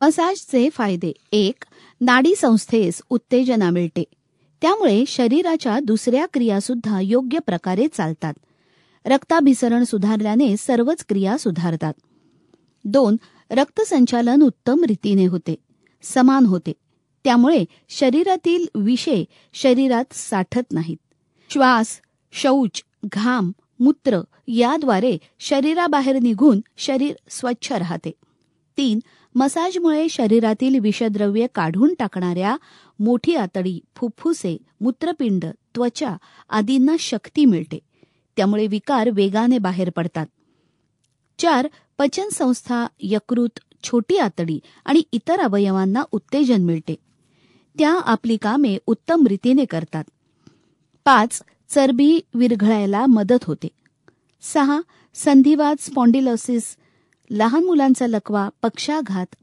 मसाजचे फायदे. 1. नाडी संस्थेस उत्तेजना मिळते. त्यामुळे शरीराच्या दुसऱ्या क्रियासुद्धा योग्य प्रकारे चालतात. रक्ताभिसरण सुधारल्याने सर्वच क्रिया सुधारतात. 2. रक्तसंचालन उत्तम रीतीने होते, समान होते. त्यामुळे शरीरातील विषे शरीरात साठत नाहीत. श्वास, शौच, घाम, मूत्र याद्वारे शरीराबाहेर निघून शरीर स्वच्छ राहते. 3. मसाजमुळे शरीरातील विषद्रव्ये काढून टाकणाऱ्या मोठी आतडी, फुफ्फुसे, मूत्रपिंड, त्वचा आदींना शक्ती मिळते. त्यामुळे विकार वेगाने बाहेर पडतात. 4. पचनसंस्था, यकृत, छोटी आतडी आणि इतर अवयवांना उत्तेजन मिळते. त्या आपली कामे उत्तम रीतीने करतात. 5. चरबी विरघळायला मदत होते. 6. संधिवात, स्पॉन्डिलोसिस, लहान मुलांचा लकवा, पक्षाघात,